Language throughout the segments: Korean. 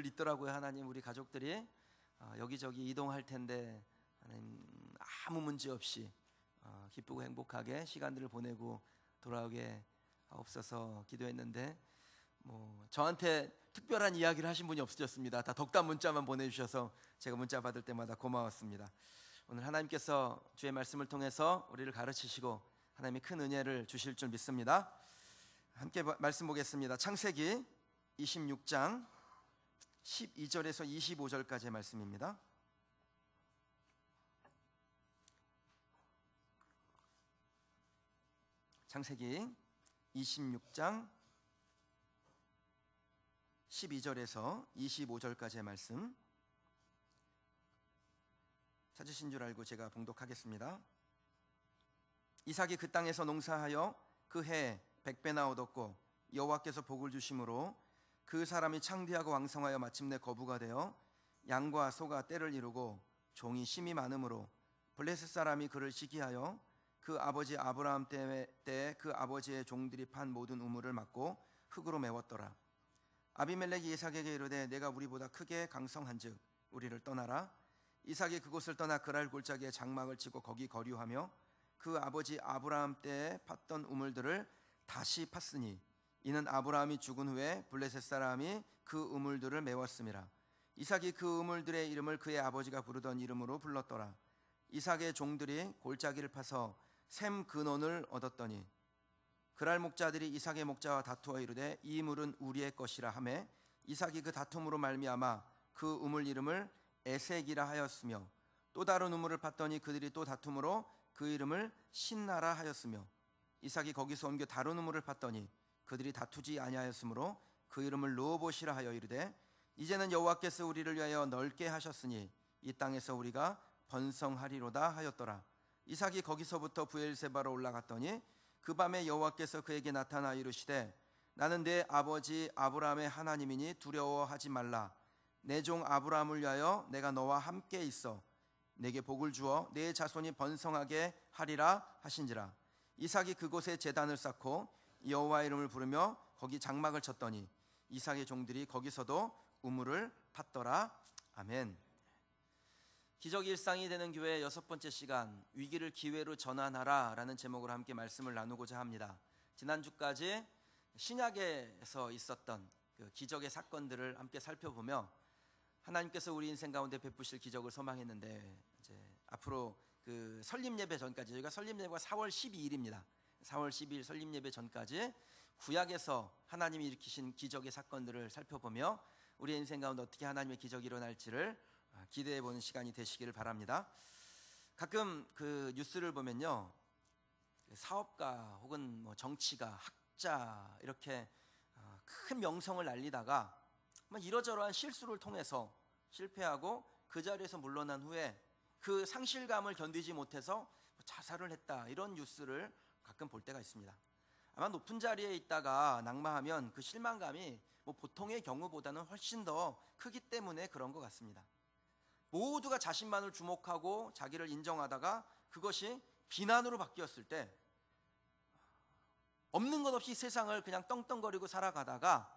있더라고요. 하나님, 우리 가족들이 여기저기 이동할 텐데 하나님 아무 문제 없이 기쁘고 행복하게 시간들을 보내고 돌아오게 없어서 기도했는데 저한테 특별한 이야기를 하신 분이 없으셨습니다. 다 덕담 문자만 보내주셔서 제가 문자 받을 때마다 고마웠습니다. 오늘 하나님께서 주의 말씀을 통해서 우리를 가르치시고 하나님이 큰 은혜를 주실 줄 믿습니다. 함께 말씀 보겠습니다. 창세기 26장 12절에서 25절까지의 말씀입니다. 창세기 26장 12절에서 25절까지의 말씀, 찾으신 줄 알고 제가 봉독하겠습니다. 이삭이 그 땅에서 농사하여 그 해 100배나 얻었고 여호와께서 복을 주심으로 그 사람이 창대하고 왕성하여 마침내 거부가 되어 양과 소가 떼를 이루고 종이 심이 많으므로 블레셋 사람이 그를 시기하여 그 아버지 아브라함 때에 그 아버지의 종들이 판 모든 우물을 막고 흙으로 메웠더라. 아비멜렉이 이삭에게 이르되 내가 우리보다 크게 강성한즉 우리를 떠나라. 이삭이 그곳을 떠나 그랄 골짜기에 장막을 치고 거기 거류하며 그 아버지 아브라함 때에 팠던 우물들을 다시 팠으니 이는 아브라함이 죽은 후에 블레셋 사람이 그 우물들을 메웠음이라. 이삭이 그 우물들의 이름을 그의 아버지가 부르던 이름으로 불렀더라. 이삭의 종들이 골짜기를 파서 샘 근원을 얻었더니 그랄 목자들이 이삭의 목자와 다투어 이르되 이 물은 우리의 것이라 하매 이삭이 그 다툼으로 말미암아 그 우물 이름을 에색이라 하였으며 또 다른 우물을 팠더니 그들이 또 다툼으로 그 이름을 신나라 하였으며 이삭이 거기서 옮겨 다른 우물을 팠더니 그들이 다투지 아니하였으므로 그 이름을 르호봇이라 하여 이르되 이제는 여호와께서 우리를 위하여 넓게 하셨으니 이 땅에서 우리가 번성하리로다 하였더라. 이삭이 거기서부터 브엘세바로 올라갔더니 그 밤에 여호와께서 그에게 나타나 이르시되 나는 내 아버지 아브라함의 하나님이니 두려워하지 말라. 내 종 아브라함을 위하여 내가 너와 함께 있어 내게 복을 주어 내 자손이 번성하게 하리라 하신지라. 이삭이 그곳에 제단을 쌓고 여호와의 이름을 부르며 거기 장막을 쳤더니 이삭의 종들이 거기서도 우물을 팠더라. 아멘. 기적이 일상이 되는 교회의 6번째 시간, 위기를 기회로 전환하라 라는 제목으로 함께 말씀을 나누고자 합니다. 지난주까지 신약에서 있었던 그 기적의 사건들을 함께 살펴보며 하나님께서 우리 인생 가운데 베푸실 기적을 소망했는데, 이제 앞으로 그 설립 예배 전까지, 저희가 설립 예배가 4월 12일입니다. 4월 12일 설립 예배 전까지 구약에서 하나님이 일으키신 기적의 사건들을 살펴보며 우리 인생 가운데 어떻게 하나님의 기적이 일어날지를 기대해 보는 시간이 되시기를 바랍니다. 가끔 그 뉴스를 보면요, 사업가 혹은 정치가, 학자 이렇게 큰 명성을 날리다가 이러저러한 실수를 통해서 실패하고 그 자리에서 물러난 후에 그 상실감을 견디지 못해서 자살을 했다, 이런 뉴스를 가끔 볼 때가 있습니다. 아마 높은 자리에 있다가 낙마하면 그 실망감이 보통의 경우보다는 훨씬 더 크기 때문에 그런 것 같습니다. 모두가 자신만을 주목하고 자기를 인정하다가 그것이 비난으로 바뀌었을 때, 없는 것 없이 세상을 그냥 떵떵거리고 살아가다가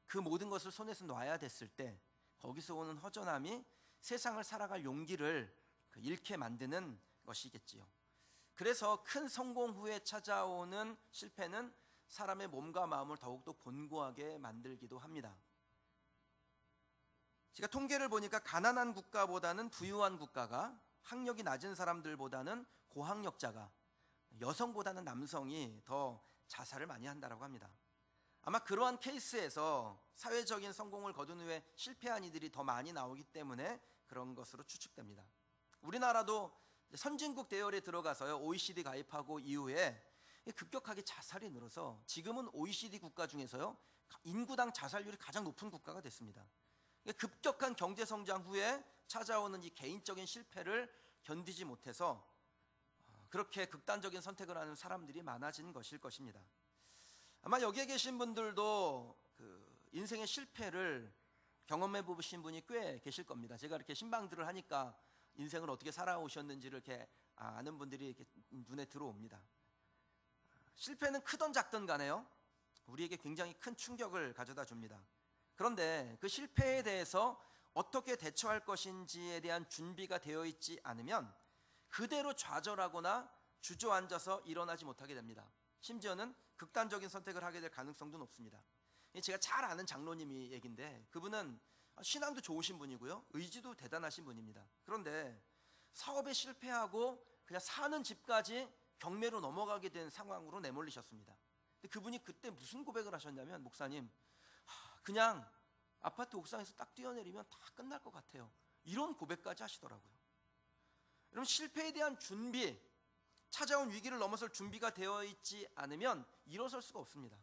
그 모든 것을 손에서 놔야 됐을 때 거기서 오는 허전함이 세상을 살아갈 용기를 잃게 만드는 것이겠지요. 그래서 큰 성공 후에 찾아오는 실패는 사람의 몸과 마음을 더욱더 곤고하게 만들기도 합니다. 제가 통계를 보니까 가난한 국가보다는 부유한 국가가, 학력이 낮은 사람들보다는 고학력자가, 여성보다는 남성이 더 자살을 많이 한다고 합니다. 아마 그러한 케이스에서 사회적인 성공을 거둔 후에 실패한 이들이 더 많이 나오기 때문에 그런 것으로 추측됩니다. 우리나라도 선진국 대열에 들어가서요, OECD 가입하고 이후에 급격하게 자살이 늘어서 지금은 OECD 국가 중에서요, 인구당 자살률이 가장 높은 국가가 됐습니다. 급격한 경제 성장 후에 찾아오는 이 개인적인 실패를 견디지 못해서 그렇게 극단적인 선택을 하는 사람들이 많아진 것일 것입니다. 아마 여기에 계신 분들도 그 인생의 실패를 경험해 보신 분이 꽤 계실 겁니다. 제가 이렇게 신방들을 하니까 인생을 어떻게 살아오셨는지를 이렇게 아는 분들이 이렇게 눈에 들어옵니다. 실패는 크던 작던 간에요, 우리에게 굉장히 큰 충격을 가져다 줍니다. 그런데 그 실패에 대해서 어떻게 대처할 것인지에 대한 준비가 되어 있지 않으면 그대로 좌절하거나 주저앉아서 일어나지 못하게 됩니다. 심지어는 극단적인 선택을 하게 될 가능성도 높습니다. 제가 잘 아는 장로님이 얘긴데, 그분은 신앙도 좋으신 분이고요, 의지도 대단하신 분입니다. 그런데 사업에 실패하고 그냥 사는 집까지 경매로 넘어가게 된 상황으로 내몰리셨습니다. 근데 그분이 그때 무슨 고백을 하셨냐면, 목사님, 그냥 아파트 옥상에서 딱 뛰어내리면 다 끝날 것 같아요, 이런 고백까지 하시더라고요. 여러분, 실패에 대한 준비, 찾아온 위기를 넘어설 준비가 되어 있지 않으면 일어설 수가 없습니다.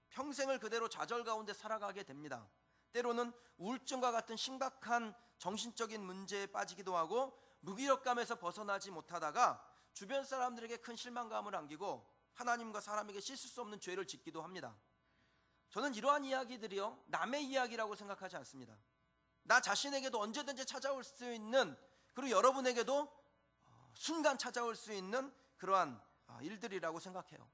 평생을 그대로 좌절 가운데 살아가게 됩니다. 때로는 우울증과 같은 심각한 정신적인 문제에 빠지기도 하고 무기력감에서 벗어나지 못하다가 주변 사람들에게 큰 실망감을 안기고 하나님과 사람에게 씻을 수 없는 죄를 짓기도 합니다. 저는 이러한 이야기들이요, 남의 이야기라고 생각하지 않습니다. 나 자신에게도 언제든지 찾아올 수 있는, 그리고 여러분에게도 순간 찾아올 수 있는 그러한 일들이라고 생각해요.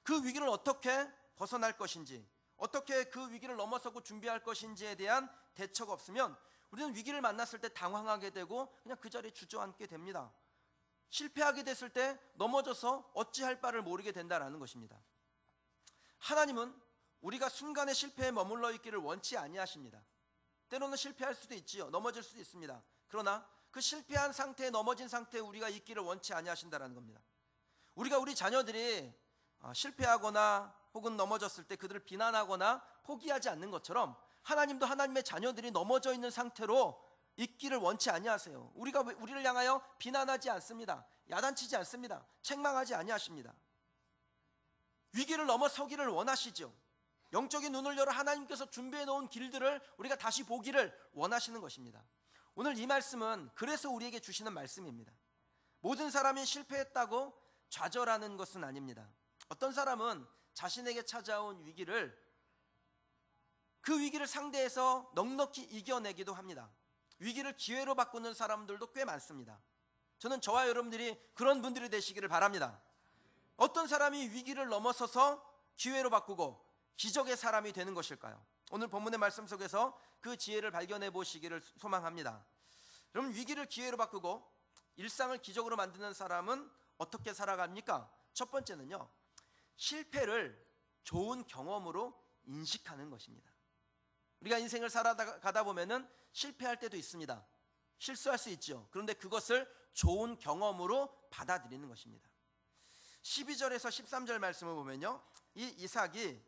그 위기를 어떻게 벗어날 것인지, 어떻게 그 위기를 넘어서고 준비할 것인지에 대한 대처가 없으면 우리는 위기를 만났을 때 당황하게 되고 그냥 그 자리에 주저앉게 됩니다. 실패하게 됐을 때 넘어져서 어찌할 바를 모르게 된다는 것입니다. 하나님은 우리가 순간의 실패에 머물러 있기를 원치 아니하십니다. 때로는 실패할 수도 있지요, 넘어질 수도 있습니다. 그러나 그 실패한 상태에, 넘어진 상태에 우리가 있기를 원치 아니하신다는 겁니다. 우리가 우리 자녀들이 실패하거나 혹은 넘어졌을 때 그들을 비난하거나 포기하지 않는 것처럼 하나님도 하나님의 자녀들이 넘어져 있는 상태로 있기를 원치 아니하세요. 우리가 우리를 향하여 비난하지 않습니다. 야단치지 않습니다. 책망하지 아니하십니다. 위기를 넘어서기를 원하시죠. 영적인 눈을 열어 하나님께서 준비해 놓은 길들을 우리가 다시 보기를 원하시는 것입니다. 오늘 이 말씀은 그래서 우리에게 주시는 말씀입니다. 모든 사람이 실패했다고 좌절하는 것은 아닙니다. 어떤 사람은 자신에게 찾아온 위기를, 그 위기를 상대해서 넉넉히 이겨내기도 합니다. 위기를 기회로 바꾸는 사람들도 꽤 많습니다. 저는 저와 여러분들이 그런 분들이 되시기를 바랍니다. 어떤 사람이 위기를 넘어서서 기회로 바꾸고 기적의 사람이 되는 것일까요? 오늘 본문의 말씀 속에서 그 지혜를 발견해 보시기를 소망합니다. 여러분, 위기를 기회로 바꾸고 일상을 기적으로 만드는 사람은 어떻게 살아갑니까? 첫 번째는요, 실패를 좋은 경험으로 인식하는 것입니다. 우리가 인생을 살아가다 보면은 실패할 때도 있습니다. 실수할 수 있죠. 그런데 그것을 좋은 경험으로 받아들이는 것입니다. 12절에서 13절 말씀을 보면요, 이 이삭이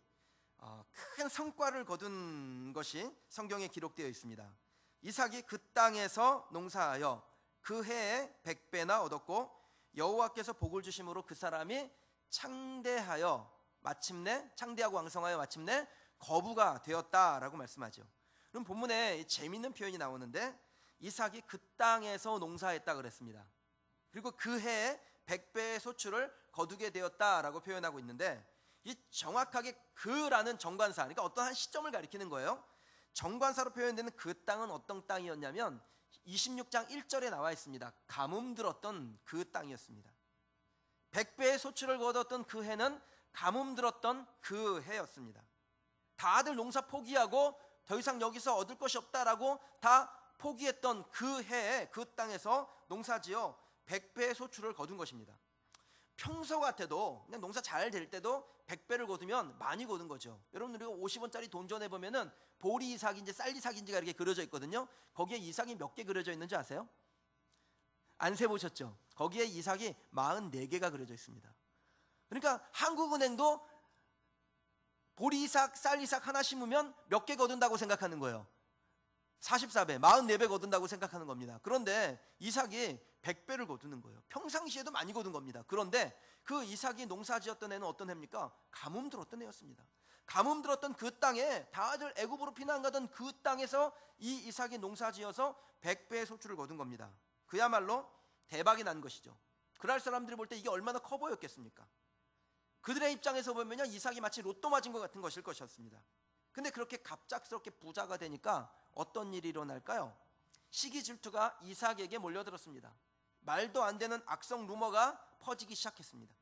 큰 성과를 거둔 것이 성경에 기록되어 있습니다. 이삭이 그 땅에서 농사하여 그 해에 100배나 얻었고 여호와께서 복을 주심으로 그 사람이 창대하고 왕성하여 마침내 거부가 되었다라고 말씀하죠. 그럼 본문에 재미있는 표현이 나오는데, 이삭이 그 땅에서 농사했다 그랬습니다. 그리고 그 해에 100배의 소출을 거두게 되었다라고 표현하고 있는데, 이 정확하게 그라는 정관사, 그러니까 어떤 한 시점을 가리키는 거예요. 정관사로 표현되는 그 땅은 어떤 땅이었냐면 26장 1절에 나와 있습니다. 가뭄 들었던 그 땅이었습니다. 100배의 소출을 거뒀던 그 해는 가뭄 들었던 그 해였습니다. 다들 농사 포기하고 더 이상 여기서 얻을 것이 없다라고 다 포기했던 그 해에 그 땅에서 농사지어 100배의 소출을 거둔 것입니다. 평소 같아도 그냥 농사 잘 될 때도 100배를 거두면 많이 거둔 거죠. 여러분, 우리가 50원짜리 돈전에 보면은 보리 이삭인지 쌀 이삭인지가 이렇게 그려져 있거든요. 거기에 이삭이 몇 개 그려져 있는지 아세요? 안 세보셨죠? 거기에 이삭이 44개가 그려져 있습니다. 그러니까 한국은행도 보리 이삭, 쌀 이삭 하나 심으면 몇 개 거둔다고 생각하는 거예요. 44배, 44배 거둔다고 생각하는 겁니다. 그런데 이삭이 100배를 거두는 거예요. 평상시에도 많이 거둔 겁니다. 그런데 그 이삭이 농사지었던 해는 어떤 해입니까? 가뭄 들었던 해였습니다. 가뭄 들었던 그 땅에, 다들 애굽으로 피난 가던 그 땅에서 이 이삭이 농사지어서 100배의 소출을 거둔 겁니다. 그야말로 대박이 난 것이죠. 그날 사람들이 볼 때 이게 얼마나 커 보였겠습니까? 그들의 입장에서 보면요, 이삭이 마치 로또 맞은 것 같은 것일 것이었습니다. 근데 그렇게 갑작스럽게 부자가 되니까 어떤 일이 일어날까요? 시기 질투가 이삭에게 몰려들었습니다. 말도 안 되는 악성 루머가 퍼지기 시작했습니다.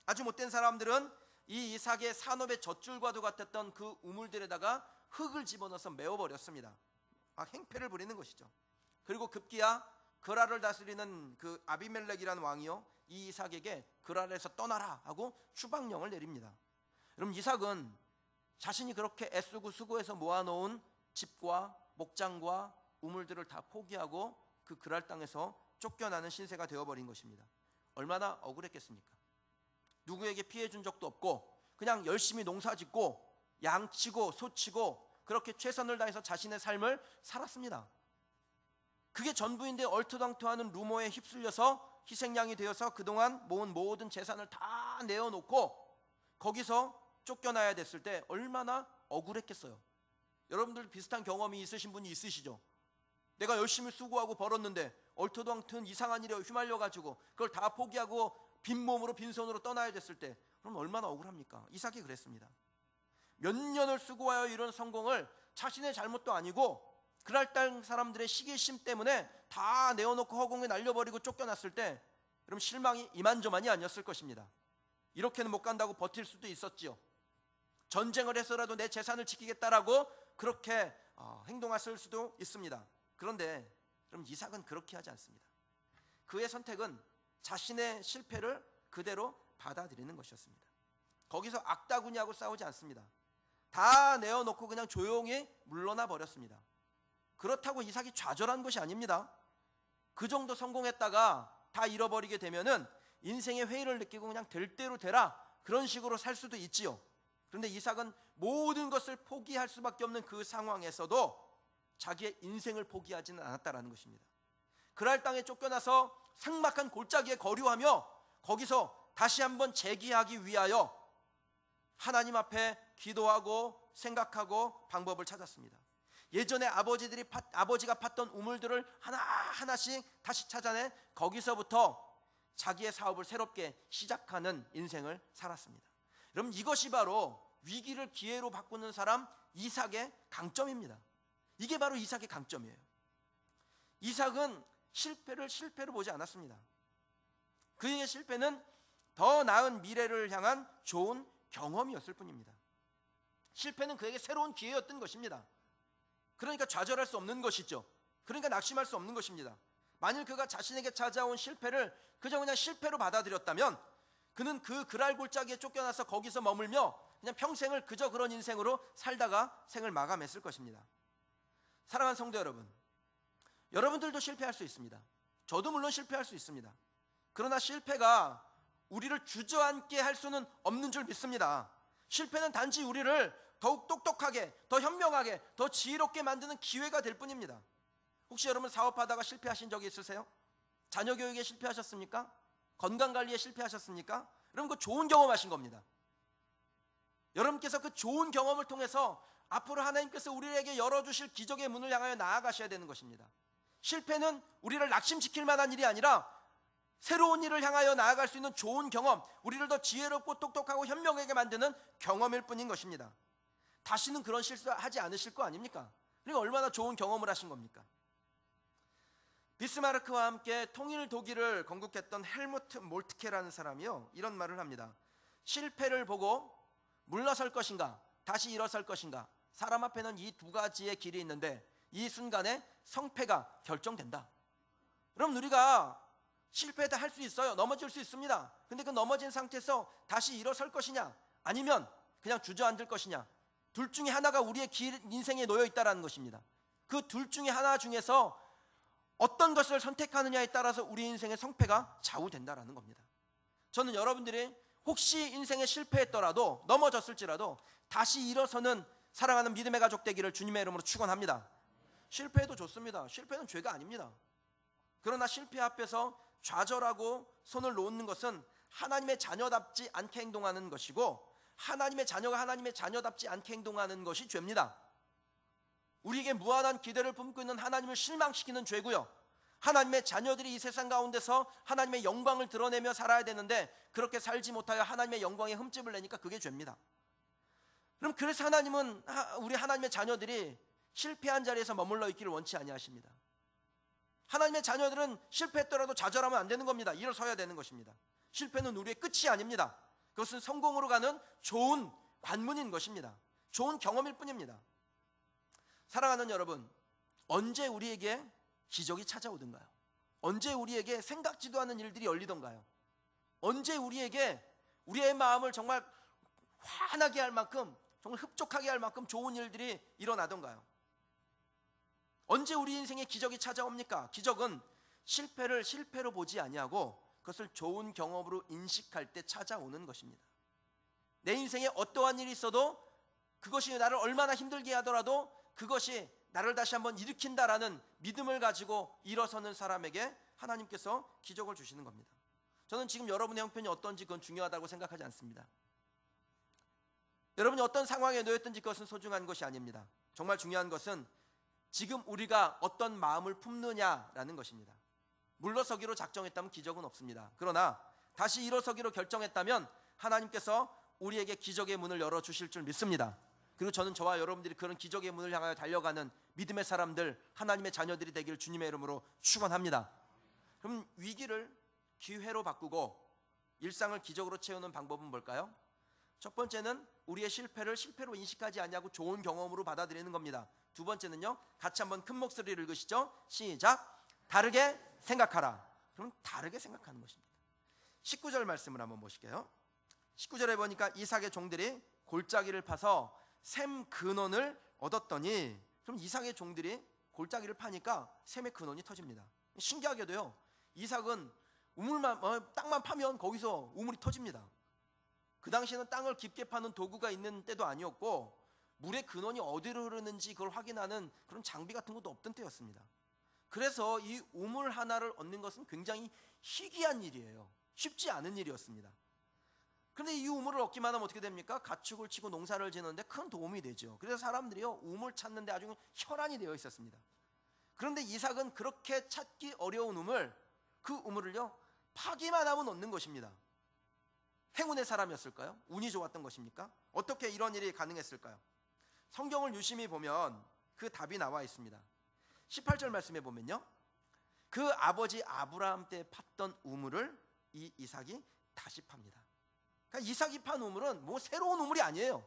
아주 못된 사람들은 이 이삭의 산업의 젖줄과도 같았던 그 우물들에다가 흙을 집어넣어서 메워버렸습니다. 행패를 부리는 것이죠. 그리고 급기야 그랄을 다스리는 그 아비멜렉이라는 왕이요, 이 이삭에게 그랄에서 떠나라 하고 추방령을 내립니다. 그럼 이삭은 자신이 그렇게 애쓰고 수고해서 모아놓은 집과 목장과 우물들을 다 포기하고 그 그랄 땅에서 쫓겨나는 신세가 되어버린 것입니다. 얼마나 억울했겠습니까? 누구에게 피해 준 적도 없고 그냥 열심히 농사짓고 양치고 소치고 그렇게 최선을 다해서 자신의 삶을 살았습니다. 그게 전부인데 얼토당토하는 루머에 휩쓸려서 희생양이 되어서 그동안 모은 모든 재산을 다 내어놓고 거기서 쫓겨나야 됐을 때 얼마나 억울했겠어요. 여러분들 비슷한 경험이 있으신 분이 있으시죠? 내가 열심히 수고하고 벌었는데 얼토당토한 이상한 일에 휘말려가지고 그걸 다 포기하고 빈몸으로 빈손으로 떠나야 됐을 때 그럼 얼마나 억울합니까? 이삭이 그랬습니다. 몇 년을 수고하여 이룬 성공을 자신의 잘못도 아니고 그랄 땅 사람들의 시기심 때문에 다 내어놓고 허공에 날려버리고 쫓겨났을 때 그럼 실망이 이만저만이 아니었을 것입니다. 이렇게는 못 간다고 버틸 수도 있었지요. 전쟁을 해서라도 내 재산을 지키겠다라고 그렇게 행동했을 수도 있습니다. 그런데 그럼 이삭은 그렇게 하지 않습니다. 그의 선택은 자신의 실패를 그대로 받아들이는 것이었습니다. 거기서 악다구니하고 싸우지 않습니다. 다 내어놓고 그냥 조용히 물러나 버렸습니다. 그렇다고 이삭이 좌절한 것이 아닙니다. 그 정도 성공했다가 다 잃어버리게 되면은 인생의 회의를 느끼고 그냥 될 대로 되라 그런 식으로 살 수도 있지요. 그런데 이삭은 모든 것을 포기할 수밖에 없는 그 상황에서도 자기의 인생을 포기하지는 않았다라는 것입니다. 그랄 땅에 쫓겨나서 삭막한 골짜기에 거류하며 거기서 다시 한번 재기하기 위하여 하나님 앞에 기도하고 생각하고 방법을 찾았습니다. 예전에 아버지가 팠던 우물들을 하나하나씩 다시 찾아내 거기서부터 자기의 사업을 새롭게 시작하는 인생을 살았습니다. 여러분, 이것이 바로 위기를 기회로 바꾸는 사람 이삭의 강점입니다. 이게 바로 이삭의 강점이에요. 이삭은 실패를 실패로 보지 않았습니다. 그의 실패는 더 나은 미래를 향한 좋은 경험이었을 뿐입니다. 실패는 그에게 새로운 기회였던 것입니다. 그러니까 좌절할 수 없는 것이죠. 그러니까 낙심할 수 없는 것입니다. 만일 그가 자신에게 찾아온 실패를 그저 그냥 실패로 받아들였다면 그는 그 그랄 골짜기에 쫓겨나서 거기서 머물며 그냥 평생을 그저 그런 인생으로 살다가 생을 마감했을 것입니다. 사랑하는 성도 여러분, 여러분들도 실패할 수 있습니다. 저도 물론 실패할 수 있습니다. 그러나 실패가 우리를 주저앉게 할 수는 없는 줄 믿습니다. 실패는 단지 우리를 더욱 똑똑하게, 더 현명하게, 더 지혜롭게 만드는 기회가 될 뿐입니다. 혹시 여러분 사업하다가 실패하신 적이 있으세요? 자녀 교육에 실패하셨습니까? 건강관리에 실패하셨습니까? 여러분, 그 좋은 경험하신 겁니다. 여러분께서 그 좋은 경험을 통해서 앞으로 하나님께서 우리에게 열어주실 기적의 문을 향하여 나아가셔야 되는 것입니다. 실패는 우리를 낙심시킬 만한 일이 아니라 새로운 일을 향하여 나아갈 수 있는 좋은 경험, 우리를 더 지혜롭고 똑똑하고 현명하게 만드는 경험일 뿐인 것입니다. 다시는 그런 실수하지 않으실 거 아닙니까? 그러니까 얼마나 좋은 경험을 하신 겁니까? 비스마르크와 함께 통일 독일을 건국했던 헬무트 몰트케라는 사람이요, 이런 말을 합니다. 실패를 보고 물러설 것인가 다시 일어설 것인가, 사람 앞에는 이 두 가지의 길이 있는데 이 순간에 성패가 결정된다. 그럼 우리가 실패도 할 수 있어요. 넘어질 수 있습니다. 근데 그 넘어진 상태에서 다시 일어설 것이냐 아니면 그냥 주저앉을 것이냐, 둘 중에 하나가 우리의 인생에 놓여 있다는 것입니다. 그 둘 중에 하나 중에서 어떤 것을 선택하느냐에 따라서 우리 인생의 성패가 좌우된다는 겁니다. 저는 여러분들이 혹시 인생에 실패했더라도, 넘어졌을지라도 다시 일어서는 사랑하는 믿음의 가족 되기를 주님의 이름으로 축원합니다. 실패해도 좋습니다. 실패는 죄가 아닙니다. 그러나 실패 앞에서 좌절하고 손을 놓는 것은 하나님의 자녀답지 않게 행동하는 것이고, 하나님의 자녀가 하나님의 자녀답지 않게 행동하는 것이 죄입니다. 우리에게 무한한 기대를 품고 있는 하나님을 실망시키는 죄고요, 하나님의 자녀들이 이 세상 가운데서 하나님의 영광을 드러내며 살아야 되는데 그렇게 살지 못하여 하나님의 영광에 흠집을 내니까 그게 죄입니다. 그럼 그래서 하나님은 우리 하나님의 자녀들이 실패한 자리에서 머물러 있기를 원치 아니하십니다. 하나님의 자녀들은 실패했더라도 좌절하면 안 되는 겁니다. 일어서야 되는 것입니다. 실패는 우리의 끝이 아닙니다. 그것은 성공으로 가는 좋은 관문인 것입니다. 좋은 경험일 뿐입니다. 사랑하는 여러분, 언제 우리에게 기적이 찾아오던가요? 언제 우리에게 생각지도 않은 일들이 열리던가요? 언제 우리에게 우리의 마음을 정말 환하게 할 만큼, 정말 흡족하게 할 만큼 좋은 일들이 일어나던가요? 언제 우리 인생에 기적이 찾아옵니까? 기적은 실패를 실패로 보지 아니하고 그것을 좋은 경험으로 인식할 때 찾아오는 것입니다. 내 인생에 어떠한 일이 있어도 그것이 나를 얼마나 힘들게 하더라도 그것이 나를 다시 한번 일으킨다라는 믿음을 가지고 일어서는 사람에게 하나님께서 기적을 주시는 겁니다. 저는 지금 여러분의 형편이 어떤지 그건 중요하다고 생각하지 않습니다. 여러분이 어떤 상황에 놓였든지 그것은 소중한 것이 아닙니다. 정말 중요한 것은 지금 우리가 어떤 마음을 품느냐라는 것입니다. 물러서기로 작정했다면 기적은 없습니다. 그러나 다시 일어서기로 결정했다면 하나님께서 우리에게 기적의 문을 열어주실 줄 믿습니다. 그리고 저는 저와 여러분들이 그런 기적의 문을 향하여 달려가는 믿음의 사람들, 하나님의 자녀들이 되기를 주님의 이름으로 축원합니다. 그럼 위기를 기회로 바꾸고 일상을 기적으로 채우는 방법은 뭘까요? 첫 번째는 우리의 실패를 실패로 인식하지 않냐고 좋은 경험으로 받아들이는 겁니다. 두 번째는요, 같이 한번 큰 목소리를 읽으시죠. 시작. 다르게 생각하라. 그럼 다르게 생각하는 것입니다. 19절 말씀을 한번 보실게요. 19절에 보니까 이삭의 종들이 골짜기를 파서 샘 근원을 얻었더니, 그럼 이삭의 종들이 골짜기를 파니까 샘의 근원이 터집니다. 신기하게도요, 이삭은 땅만 파면 거기서 우물이 터집니다. 그 당시에는 땅을 깊게 파는 도구가 있는 때도 아니었고 물의 근원이 어디로 흐르는지 그걸 확인하는 그런 장비 같은 것도 없던 때였습니다. 그래서 이 우물 하나를 얻는 것은 굉장히 희귀한 일이에요. 쉽지 않은 일이었습니다. 그런데 이 우물을 얻기만 하면 어떻게 됩니까? 가축을 치고 농사를 지는데 큰 도움이 되죠. 그래서 사람들이요, 우물 찾는데 아주 혈안이 되어 있었습니다. 그런데 이삭은 그렇게 찾기 어려운 우물, 그 우물을요 파기만 하면 얻는 것입니다. 행운의 사람이었을까요? 운이 좋았던 것입니까? 어떻게 이런 일이 가능했을까요? 성경을 유심히 보면 그 답이 나와 있습니다. 18절 말씀에 보면요, 그 아버지 아브라함 때 팠던 우물을 이 이삭이 다시 팝니다. 그러니까 이삭이 판 우물은 뭐 새로운 우물이 아니에요.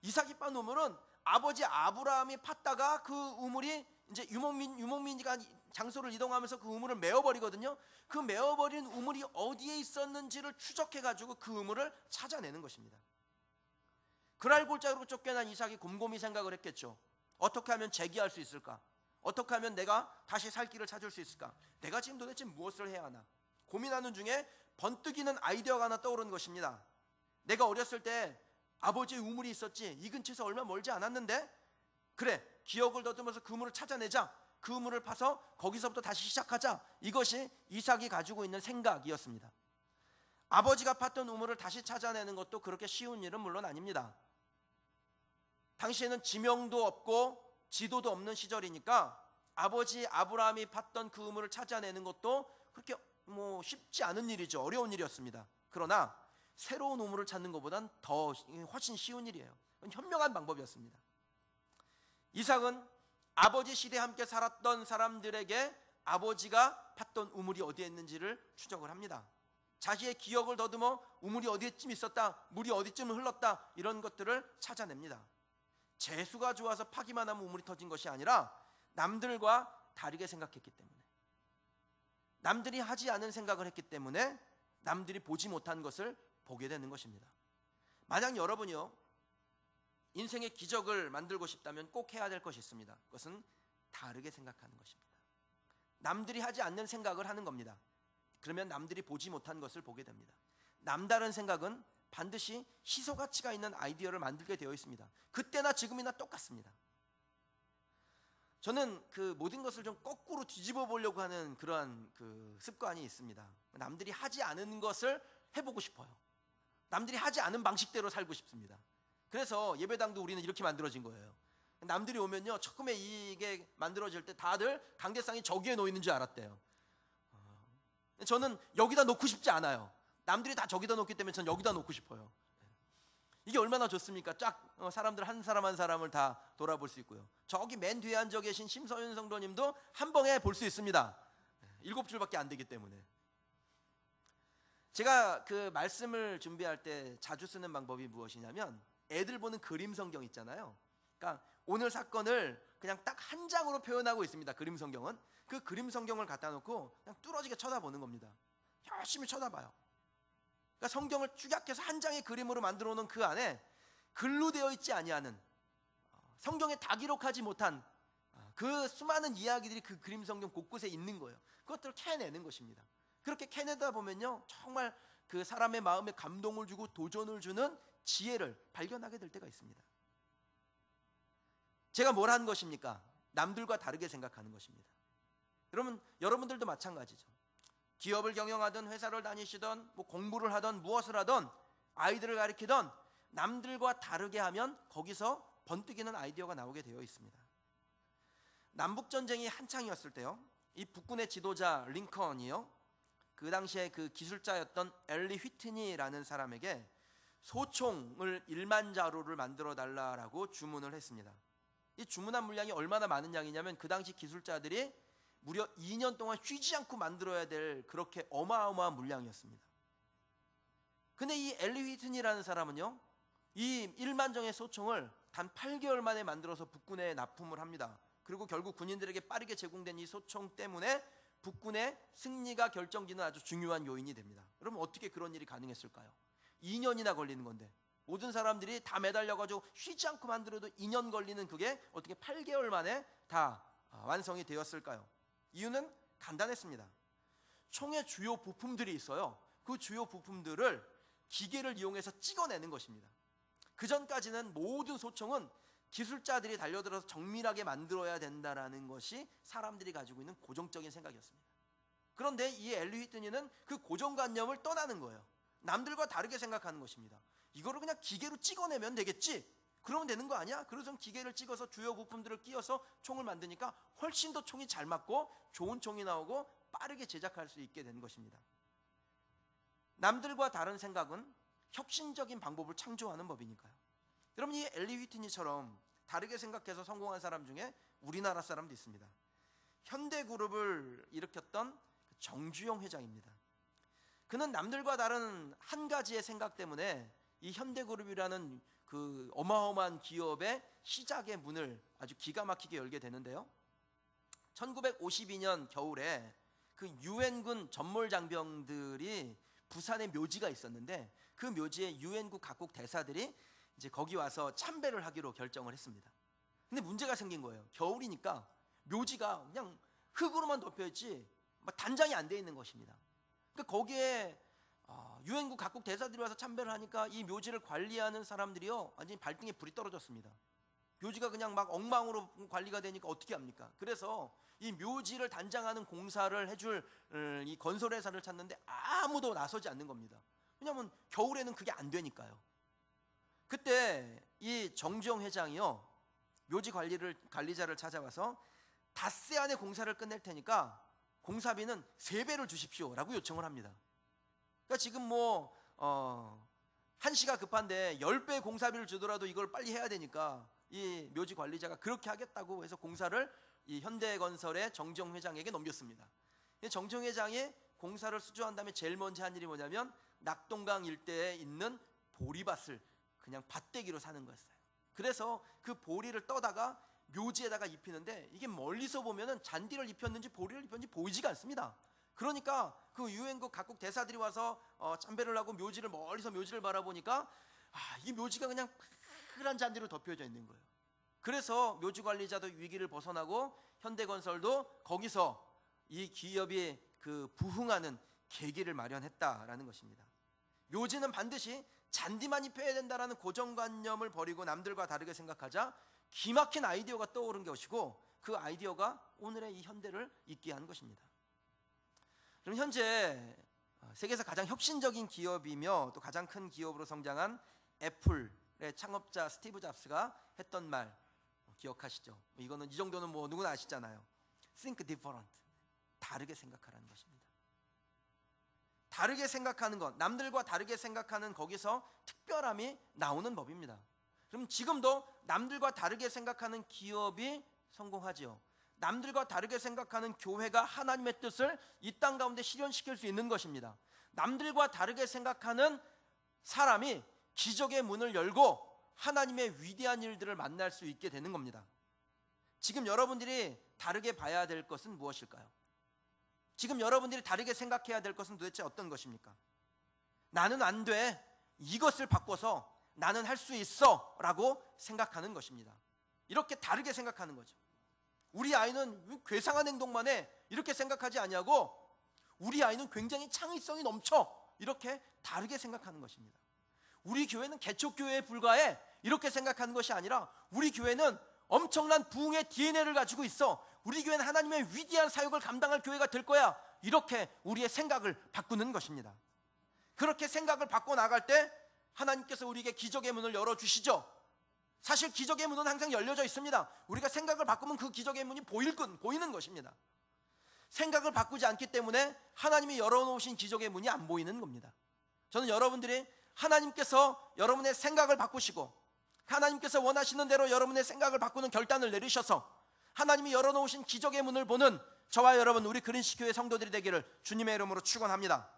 이삭이 판 우물은 아버지 아브라함이 팠다가 그 우물이 이제 유목민지가 장소를 이동하면서 그 우물을 메어버리거든요. 그 메어버린 우물이 어디에 있었는지를 추적해가지고 그 우물을 찾아내는 것입니다. 그날 골짜기로 쫓겨난 이삭이 곰곰이 생각을 했겠죠. 어떻게 하면 재기할 수 있을까? 어떻게 하면 내가 다시 살 길을 찾을 수 있을까? 내가 지금 도대체 무엇을 해야 하나? 고민하는 중에 번뜩이는 아이디어가 하나 떠오르는 것입니다. 내가 어렸을 때 아버지의 우물이 있었지, 이 근처에서 얼마 멀지 않았는데, 그래, 기억을 더듬어서 그 우물을 찾아내자, 그 우물을 파서 거기서부터 다시 시작하자. 이것이 이삭이 가지고 있는 생각이었습니다. 아버지가 팠던 우물을 다시 찾아내는 것도 그렇게 쉬운 일은 물론 아닙니다. 당시에는 지명도 없고 지도도 없는 시절이니까 아버지 아브라함이 팠던 그 우물을 찾아내는 것도 그렇게 쉽지 않은 일이죠. 어려운 일이었습니다. 그러나 새로운 우물을 찾는 것보단 훨씬 쉬운 일이에요. 현명한 방법이었습니다. 이삭은 아버지 시대에 함께 살았던 사람들에게 아버지가 팠던 우물이 어디에 있는지를 추적을 합니다. 자기의 기억을 더듬어 우물이 어디쯤 있었다, 물이 어디쯤 흘렀다, 이런 것들을 찾아냅니다. 재수가 좋아서 파기만 하면 우물이 터진 것이 아니라 남들과 다르게 생각했기 때문에, 남들이 하지 않은 생각을 했기 때문에 남들이 보지 못한 것을 보게 되는 것입니다. 만약 여러분이요, 인생의 기적을 만들고 싶다면 꼭 해야 될 것이 있습니다. 그것은 다르게 생각하는 것입니다. 남들이 하지 않는 생각을 하는 겁니다. 그러면 남들이 보지 못한 것을 보게 됩니다. 남다른 생각은 반드시 희소 가치가 있는 아이디어를 만들게 되어 있습니다. 그때나 지금이나 똑같습니다. 저는 그 모든 것을 좀 거꾸로 뒤집어 보려고 하는 그러한 그 습관이 있습니다. 남들이 하지 않은 것을 해보고 싶어요. 남들이 하지 않은 방식대로 살고 싶습니다. 그래서 예배당도 우리는 이렇게 만들어진 거예요. 남들이 오면요, 처음에 이게 만들어질 때 다들 강대상이 저기에 놓이는 줄 알았대요. 저는 여기다 놓고 싶지 않아요. 남들이 다 저기다 놓기 때문에 저는 여기다 놓고 싶어요. 이게 얼마나 좋습니까? 쫙 사람들 한 사람 한 사람을 다 돌아볼 수 있고요. 저기 맨 뒤에 앉아 계신 심서윤 성도님도 한 번에 볼 수 있습니다. 7줄밖에 안 되기 때문에. 제가 그 말씀을 준비할 때 자주 쓰는 방법이 무엇이냐면, 애들 보는 그림 성경 있잖아요. 그러니까 오늘 사건을 그냥 딱 한 장으로 표현하고 있습니다. 그림 성경은. 그 그림 성경을 갖다 놓고 그냥 뚫어지게 쳐다보는 겁니다. 열심히 쳐다봐요. 그러니까 성경을 축약해서 한 장의 그림으로 만들어 놓은 그 안에 글로 되어 있지 아니하는, 성경에 다 기록하지 못한 그 수많은 이야기들이 그 그림 성경 곳곳에 있는 거예요. 그것들을 캐내는 것입니다. 그렇게 캐내다 보면요, 정말 그 사람의 마음에 감동을 주고 도전을 주는 지혜를 발견하게 될 때가 있습니다. 제가 뭘 한 것입니까? 남들과 다르게 생각하는 것입니다. 여러분, 여러분들도 마찬가지죠. 기업을 경영하든 회사를 다니시든 뭐 공부를 하든 무엇을 하든 아이들을 가르치든 남들과 다르게 하면 거기서 번뜩이는 아이디어가 나오게 되어 있습니다. 남북전쟁이 한창이었을 때요, 이 북군의 지도자 링컨이요, 그 당시에 그 기술자였던 엘리 휘트니라는 사람에게 소총을 1만 자루를 만들어 달라라고 주문을 했습니다. 이 주문한 물량이 얼마나 많은 양이냐면 그 당시 기술자들이 무려 2년 동안 쉬지 않고 만들어야 될 그렇게 어마어마한 물량이었습니다. 근데 이 엘리 휘트니라는 사람은요, 이 1만 정의 소총을 단 8개월 만에 만들어서 북군에 납품을 합니다. 그리고 결국 군인들에게 빠르게 제공된 이 소총 때문에 북군의 승리가 결정짓는 아주 중요한 요인이 됩니다. 여러분, 어떻게 그런 일이 가능했을까요? 2년이나 걸리는 건데 모든 사람들이 다 매달려가지고 쉬지 않고 만들어도 2년 걸리는 그게 어떻게 8개월 만에 다 완성이 되었을까요? 이유는 간단했습니다. 총의 주요 부품들이 있어요. 그 주요 부품들을 기계를 이용해서 찍어내는 것입니다. 그 전까지는 모든 소총은 기술자들이 달려들어서 정밀하게 만들어야 된다라는 것이 사람들이 가지고 있는 고정적인 생각이었습니다. 그런데 이 엘리 휘트니는 그 고정관념을 떠나는 거예요. 남들과 다르게 생각하는 것입니다. 이거를 그냥 기계로 찍어내면 되겠지, 그러면 되는 거 아니야? 그래서 기계를 찍어서 주요 부품들을 끼워서 총을 만드니까 훨씬 더 총이 잘 맞고 좋은 총이 나오고 빠르게 제작할 수 있게 된 것입니다. 남들과 다른 생각은 혁신적인 방법을 창조하는 법이니까요. 여러분, 이 엘리 휘트니처럼 다르게 생각해서 성공한 사람 중에 우리나라 사람도 있습니다. 현대그룹을 일으켰던 정주영 회장입니다. 그는 남들과 다른 한 가지의 생각 때문에 이 현대그룹이라는 그 어마어마한 기업의 시작의 문을 아주 기가 막히게 열게 되는데요, 1952년 겨울에 그 유엔군 전몰장병들이 부산에 묘지가 있었는데 그 묘지에 유엔국 각국 대사들이 이제 거기 와서 참배를 하기로 결정을 했습니다. 근데 문제가 생긴 거예요. 겨울이니까 묘지가 그냥 흙으로만 덮여있지 막 단장이 안 돼 있는 것입니다. 그러니까 거기에 유엔국 각국 대사들이 와서 참배를 하니까 이 묘지를 관리하는 사람들이요, 완전히 발등에 불이 떨어졌습니다. 묘지가 그냥 막 엉망으로 관리가 되니까 어떻게 합니까? 그래서 이 묘지를 단장하는 공사를 해줄 이 건설회사를 찾는데 아무도 나서지 않는 겁니다. 왜냐하면 겨울에는 그게 안 되니까요. 그때 이 정주영 회장이요, 묘지 관리자를 찾아와서 닷새 안에 공사를 끝낼 테니까 공사비는 3배를 주십시오라고 요청을 합니다. 그러니까 지금 뭐 한시가 급한데 10배 공사비를 주더라도 이걸 빨리 해야 되니까 이 묘지 관리자가 그렇게 하겠다고 해서 공사를 이 현대건설의 정주영 회장에게 넘겼습니다. 정주영 회장이 공사를 수주한 다음에 제일 먼저 한 일이 뭐냐면 낙동강 일대에 있는 보리밭을 그냥 밭대기로 사는 거였어요. 그래서 그 보리를 떠다가 묘지에다가 입히는데 이게 멀리서 보면은 잔디를 입혔는지 보리를 입혔는지 보이지가 않습니다. 그러니까 그 유엔국 각국 대사들이 와서 참배를 하고 묘지를 멀리서 묘지를 바라보니까 이 묘지가 그냥 파란 잔디로 덮여져 있는 거예요. 그래서 묘지 관리자도 위기를 벗어나고 현대건설도 거기서 이 기업이 그 부흥하는 계기를 마련했다라는 것입니다. 묘지는 반드시 잔디만 입혀야 된다라는 고정관념을 버리고 남들과 다르게 생각하자 기막힌 아이디어가 떠오른 것이고 그 아이디어가 오늘의 이 현대를 있게 한 것입니다. 그럼 현재 세계에서 가장 혁신적인 기업이며 또 가장 큰 기업으로 성장한 애플의 창업자 스티브 잡스가 했던 말 기억하시죠? 이거는 이 정도는 뭐 누구나 아시잖아요. Think different. 다르게 생각하라는 것입니다. 다르게 생각하는 것, 남들과 다르게 생각하는 거기서 특별함이 나오는 법입니다. 그럼 지금도 남들과 다르게 생각하는 기업이 성공하지요. 남들과 다르게 생각하는 교회가 하나님의 뜻을 이 땅 가운데 실현시킬 수 있는 것입니다. 남들과 다르게 생각하는 사람이 기적의 문을 열고 하나님의 위대한 일들을 만날 수 있게 되는 겁니다. 지금 여러분들이 다르게 봐야 될 것은 무엇일까요? 지금 여러분들이 다르게 생각해야 될 것은 도대체 어떤 것입니까? 나는 안 돼, 이것을 바꿔서 나는 할 수 있어 라고 생각하는 것입니다. 이렇게 다르게 생각하는 거죠. 우리 아이는 괴상한 행동만 해, 이렇게 생각하지 아니하고 우리 아이는 굉장히 창의성이 넘쳐, 이렇게 다르게 생각하는 것입니다. 우리 교회는 개척교회에 불과해, 이렇게 생각하는 것이 아니라 우리 교회는 엄청난 부흥의 DNA를 가지고 있어, 우리 교회는 하나님의 위대한 사역을 감당할 교회가 될 거야, 이렇게 우리의 생각을 바꾸는 것입니다. 그렇게 생각을 바꿔 나갈 때 하나님께서 우리에게 기적의 문을 열어주시죠. 사실 기적의 문은 항상 열려져 있습니다. 우리가 생각을 바꾸면 그 기적의 문이 보이는 것입니다. 생각을 바꾸지 않기 때문에 하나님이 열어놓으신 기적의 문이 안 보이는 겁니다. 저는 여러분들이 하나님께서 여러분의 생각을 바꾸시고 하나님께서 원하시는 대로 여러분의 생각을 바꾸는 결단을 내리셔서 하나님이 열어놓으신 기적의 문을 보는 저와 여러분, 우리 그린시교회 성도들이 되기를 주님의 이름으로 축원합니다.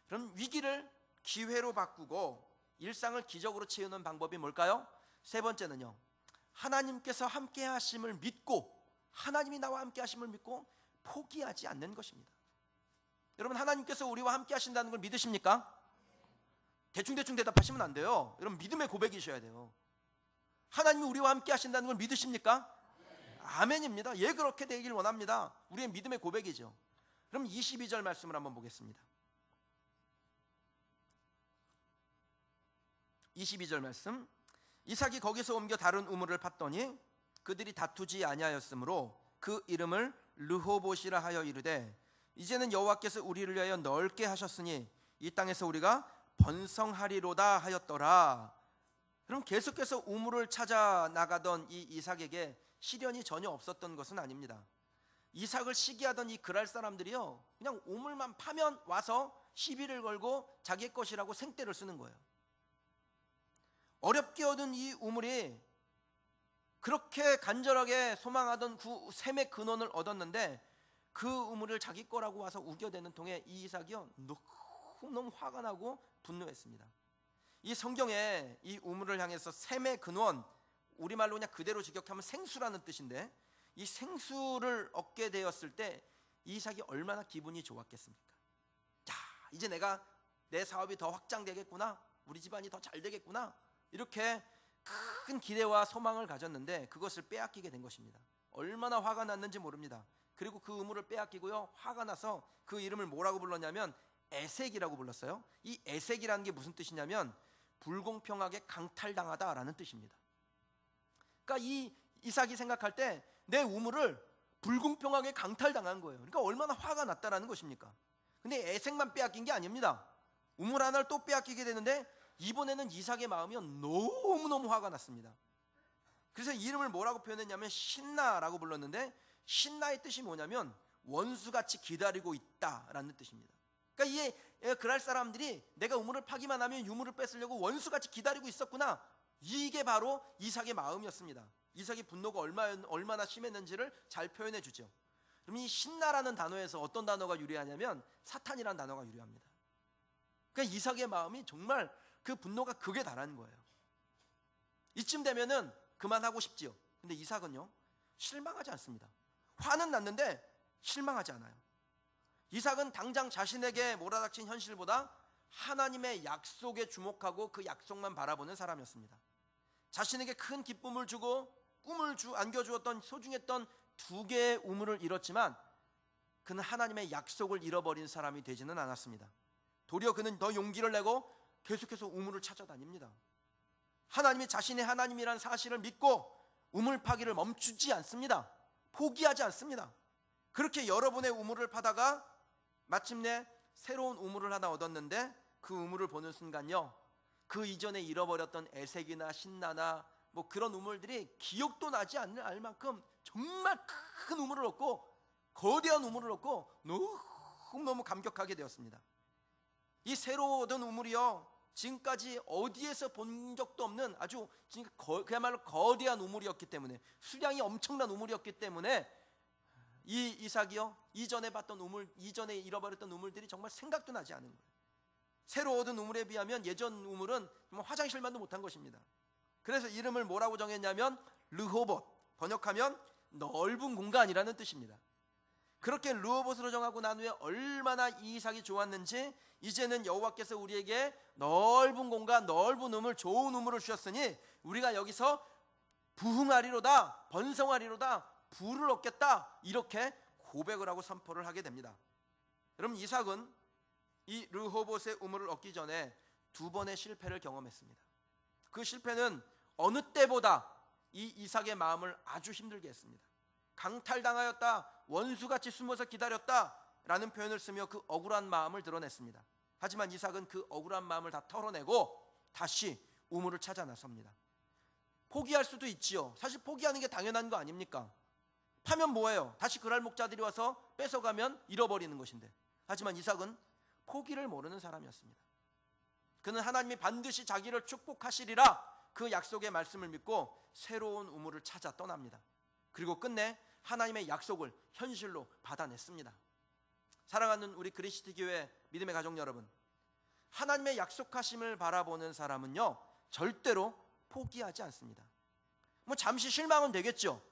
그럼 위기를 기회로 바꾸고 일상을 기적으로 채우는 방법이 뭘까요? 세 번째는요, 하나님께서 함께 하심을 믿고, 하나님이 나와 함께 하심을 믿고 포기하지 않는 것입니다. 여러분, 하나님께서 우리와 함께 하신다는 걸 믿으십니까? 대충대충 대답하시면 안 돼요. 여러분, 믿음의 고백이셔야 돼요. 하나님이 우리와 함께 하신다는 걸 믿으십니까? 아멘입니다. 예, 그렇게 되길 원합니다. 우리의 믿음의 고백이죠. 그럼 22절 말씀을 한번 보겠습니다. 22절 말씀, 이삭이 거기서 옮겨 다른 우물을 팠더니 그들이 다투지 아니하였으므로 그 이름을 르호봇이라 하여 이르되, 이제는 여호와께서 우리를 위하여 넓게 하셨으니 이 땅에서 우리가 번성하리로다 하였더라. 그럼 계속해서 우물을 찾아 나가던 이 이삭에게 시련이 전혀 없었던 것은 아닙니다. 이삭을 시기하던 이 그랄 사람들이요, 그냥 우물만 파면 와서 시비를 걸고 자기 것이라고 생떼를 쓰는 거예요. 어렵게 얻은 이 우물이 그렇게 간절하게 소망하던 그 샘의 근원을 얻었는데 그 우물을 자기 거라고 와서 우겨대는 통에 이 이삭이요, 너무 화가 나고 분노했습니다. 이 성경에 이 우물을 향해서 샘의 근원, 우리말로 그냥 그대로 직역하면 생수라는 뜻인데, 이 생수를 얻게 되었을 때 이삭이 얼마나 기분이 좋았겠습니까? 자, 이제 내 사업이 더 확장되겠구나, 우리 집안이 더 잘 되겠구나, 이렇게 큰 기대와 소망을 가졌는데 그것을 빼앗기게 된 것입니다. 얼마나 화가 났는지 모릅니다. 그리고 그 우물을 빼앗기고요, 화가 나서 그 이름을 뭐라고 불렀냐면 에색이라고 불렀어요. 이 에색이라는 게 무슨 뜻이냐면 불공평하게 강탈당하다라는 뜻입니다. 그러니까 이 이삭이 생각할 때 내 우물을 불공평하게 강탈당한 거예요. 그러니까 얼마나 화가 났다라는 것입니까? 근데 에색만 빼앗긴 게 아닙니다. 우물 하나를 또 빼앗기게 되는데 이번에는 이삭의 마음이 너무너무 화가 났습니다. 그래서 이름을 뭐라고 표현했냐면 신나라고 불렀는데, 신나의 뜻이 뭐냐면 원수같이 기다리고 있다라는 뜻입니다. 그러니까 이 그랄 사람들이 내가 우물을 파기만 하면 유물을 뺏으려고 원수같이 기다리고 있었구나, 이게 바로 이삭의 마음이었습니다. 이삭의 분노가 얼마나 심했는지를 잘 표현해 주죠. 그럼 이 신나라는 단어에서 어떤 단어가 유래하냐면 사탄이라는 단어가 유래합니다. 그러니까 이삭의 마음이 정말 그 분노가 극에 달하는 거예요. 이쯤 되면은 그만하고 싶지요. 근데 이삭은요, 실망하지 않습니다. 화는 났는데 실망하지 않아요. 이삭은 당장 자신에게 몰아닥친 현실보다 하나님의 약속에 주목하고 그 약속만 바라보는 사람이었습니다. 자신에게 큰 기쁨을 주고 꿈을 안겨주었던 소중했던 두 개의 우물을 잃었지만 그는 하나님의 약속을 잃어버린 사람이 되지는 않았습니다. 도리어 그는 더 용기를 내고 계속해서 우물을 찾아다닙니다. 하나님이 자신의 하나님이라는 사실을 믿고 우물 파기를 멈추지 않습니다. 포기하지 않습니다. 그렇게 여러 번의 우물을 파다가 마침내 새로운 우물을 하나 얻었는데 그 우물을 보는 순간요, 그 이전에 잃어버렸던 에색이나 신나나 뭐 그런 우물들이 기억도 나지 않을 만큼 정말 큰 우물을 얻고, 거대한 우물을 얻고 너무 감격하게 되었습니다. 이 새로 얻은 우물이요, 지금까지 어디에서 본 적도 없는 아주 그야말로 거대한 우물이었기 때문에, 수량이 엄청난 우물이었기 때문에 이 이삭이요, 이전에 봤던 우물, 이전에 잃어버렸던 우물들이 정말 생각도 나지 않은 거예요. 새로 얻은 우물에 비하면 예전 우물은 화장실만도 못한 것입니다. 그래서 이름을 뭐라고 정했냐면 르호봇, 번역하면 넓은 공간이라는 뜻입니다. 그렇게 르호봇으로 정하고 난 후에 얼마나 이삭이 좋았는지 이제는 여호와께서 우리에게 넓은 공간, 넓은 우물, 좋은 우물을 주셨으니 우리가 여기서 부흥하리로다, 번성하리로다, 부를 얻겠다, 이렇게 고백을 하고 선포를 하게 됩니다. 여러분, 이삭은 이 르호봇의 우물을 얻기 전에 2번의 실패를 경험했습니다. 그 실패는 어느 때보다 이 이삭의 마음을 아주 힘들게 했습니다. 강탈당하였다, 원수같이 숨어서 기다렸다 라는 표현을 쓰며 그 억울한 마음을 드러냈습니다. 하지만 이삭은 그 억울한 마음을 다 털어내고 다시 우물을 찾아 나섭니다. 포기할 수도 있지요. 사실 포기하는 게 당연한 거 아닙니까? 파면 뭐예요? 다시 그랄목자들이 와서 뺏어가면 잃어버리는 것인데. 하지만 이삭은 포기를 모르는 사람이었습니다. 그는 하나님이 반드시 자기를 축복하시리라 그 약속의 말씀을 믿고 새로운 우물을 찾아 떠납니다. 그리고 끝내 하나님의 약속을 현실로 받아냈습니다. 사랑하는 우리 그리스도 교회 믿음의 가족 여러분, 하나님의 약속하심을 바라보는 사람은요 절대로 포기하지 않습니다. 뭐 잠시 실망은 되겠죠.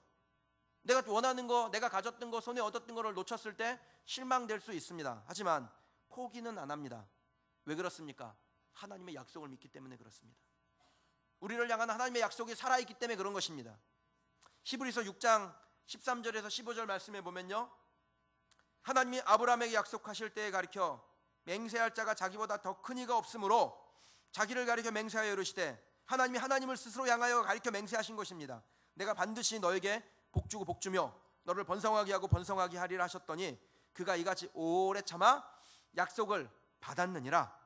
내가 원하는 거, 내가 가졌던 거, 손에 얻었던 거를 놓쳤을 때 실망될 수 있습니다. 하지만 포기는 안 합니다. 왜 그렇습니까? 하나님의 약속을 믿기 때문에 그렇습니다. 우리를 향한 하나님의 약속이 살아있기 때문에 그런 것입니다. 히브리서 6장 13절에서 15절 말씀에 보면요, 하나님이 아브라함에게 약속하실 때에 가리켜 맹세할 자가 자기보다 더 큰 이가 없으므로 자기를 가리켜 맹세하여 이르시되, 하나님이 하나님을 스스로 향하여 가리켜 맹세하신 것입니다. 내가 반드시 너에게 복주고 복주며 너를 번성하게 하고 번성하게 하리라 하셨더니 그가 이같이 오래 참아 약속을 받았느니라.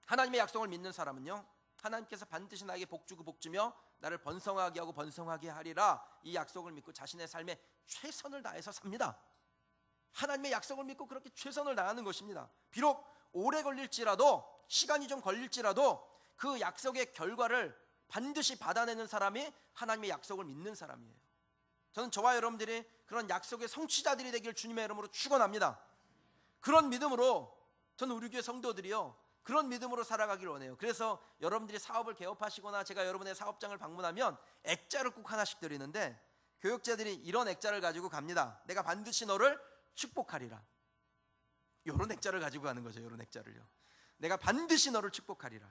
하나님의 약속을 믿는 사람은요, 하나님께서 반드시 나에게 복주고 복주며 나를 번성하게 하고 번성하게 하리라, 이 약속을 믿고 자신의 삶에 최선을 다해서 삽니다. 하나님의 약속을 믿고 그렇게 최선을 다하는 것입니다. 비록 오래 걸릴지라도, 시간이 좀 걸릴지라도 그 약속의 결과를 반드시 받아내는 사람이 하나님의 약속을 믿는 사람이에요. 저는 저와 여러분들이 그런 약속의 성취자들이 되길 주님의 이름으로 축원합니다. 그런 믿음으로 저는 우리 교회 성도들이요, 그런 믿음으로 살아가길 원해요. 그래서 여러분들이 사업을 개업하시거나 제가 여러분의 사업장을 방문하면 액자를 꼭 하나씩 드리는데, 교육자들이 이런 액자를 가지고 갑니다. 내가 반드시 너를 축복하리라. 이런 액자를 가지고 가는 거죠. 이런 액자를요. 내가 반드시 너를 축복하리라.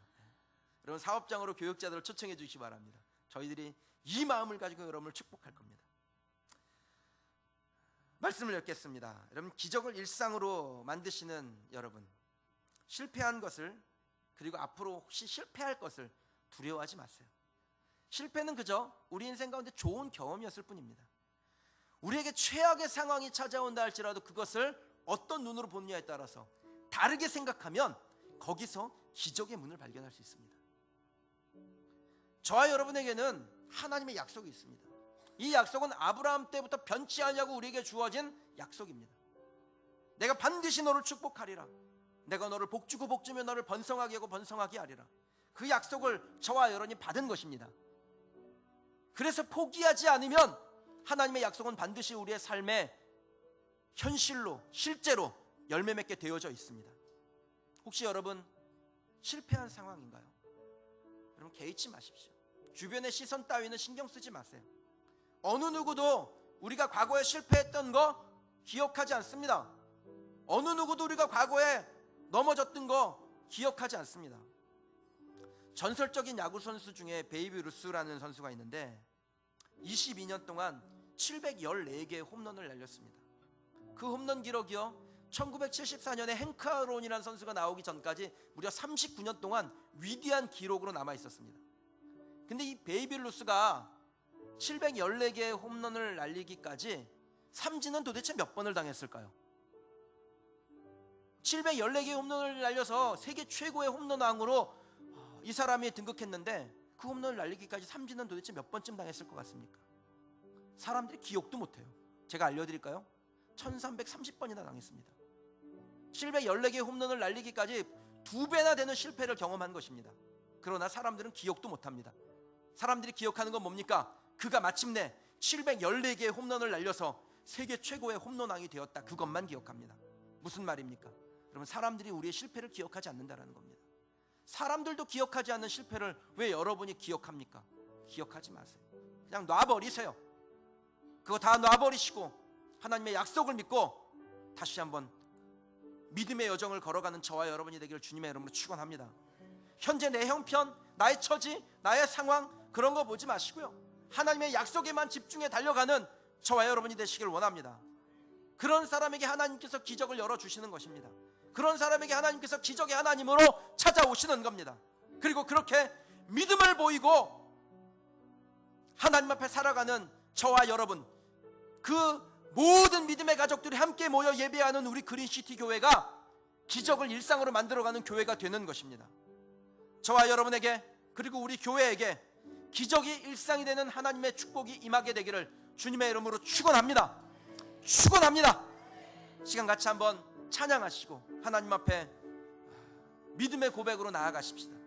여러분, 사업장으로 교육자들을 초청해 주시기 바랍니다. 저희들이 이 마음을 가지고 여러분을 축복할 겁니다. 말씀을 읽겠습니다. 여러분, 기적을 일상으로 만드시는 여러분, 실패한 것을, 그리고 앞으로 혹시 실패할 것을 두려워하지 마세요. 실패는 그저 우리 인생 가운데 좋은 경험이었을 뿐입니다. 우리에게 최악의 상황이 찾아온다 할지라도 그것을 어떤 눈으로 보느냐에 따라서 다르게 생각하면 거기서 기적의 문을 발견할 수 있습니다. 저와 여러분에게는 하나님의 약속이 있습니다. 이 약속은 아브라함 때부터 변치 않냐고 우리에게 주어진 약속입니다. 내가 반드시 너를 축복하리라. 내가 너를 복주고 복주며 너를 번성하게 하고 번성하게 하리라. 그 약속을 저와 여러분이 받은 것입니다. 그래서 포기하지 않으면 하나님의 약속은 반드시 우리의 삶에 현실로, 실제로 열매 맺게 되어져 있습니다. 혹시 여러분 실패한 상황인가요? 여러분, 개의치 마십시오. 주변의 시선 따위는 신경 쓰지 마세요. 어느 누구도 우리가 과거에 실패했던 거 기억하지 않습니다. 어느 누구도 우리가 과거에 넘어졌던 거 기억하지 않습니다. 전설적인 야구 선수 중에 베이비 루스라는 선수가 있는데 22년 동안 714개의 홈런을 날렸습니다. 그 홈런 기록이요, 1974년에 행크 아론이라는 선수가 나오기 전까지 무려 39년 동안 위대한 기록으로 남아 있었습니다. 근데 이 베이비 루스가 714개의 홈런을 날리기까지 삼진은 도대체 몇 번을 당했을까요? 714개의 홈런을 날려서 세계 최고의 홈런왕으로 이 사람이 등극했는데 그 홈런을 날리기까지 삼진은 도대체 몇 번쯤 당했을 것 같습니까? 사람들이 기억도 못해요. 제가 알려드릴까요? 1330번이나 당했습니다. 714개의 홈런을 날리기까지 2배나 되는 실패를 경험한 것입니다. 그러나 사람들은 기억도 못합니다. 사람들이 기억하는 건 뭡니까? 그가 마침내 714개의 홈런을 날려서 세계 최고의 홈런왕이 되었다, 그것만 기억합니다. 무슨 말입니까? 여러분, 사람들이 우리의 실패를 기억하지 않는다는 겁니다. 사람들도 기억하지 않는 실패를 왜 여러분이 기억합니까? 기억하지 마세요. 그냥 놔버리세요. 그거 다 놔버리시고 하나님의 약속을 믿고 다시 한번 믿음의 여정을 걸어가는 저와 여러분이 되기를 주님의 이름으로 축원합니다. 현재 내 형편, 나의 처지, 나의 상황 그런 거 보지 마시고요, 하나님의 약속에만 집중해 달려가는 저와 여러분이 되시길 원합니다. 그런 사람에게 하나님께서 기적을 열어주시는 것입니다. 그런 사람에게 하나님께서 기적의 하나님으로 찾아오시는 겁니다. 그리고 그렇게 믿음을 보이고 하나님 앞에 살아가는 저와 여러분, 그 모든 믿음의 가족들이 함께 모여 예배하는 우리 그린시티 교회가 기적을 일상으로 만들어가는 교회가 되는 것입니다. 저와 여러분에게 그리고 우리 교회에게 기적이 일상이 되는 하나님의 축복이 임하게 되기를 주님의 이름으로 축원합니다. 축원합니다. 시간 같이 한번 찬양하시고 하나님 앞에 믿음의 고백으로 나아가십시다.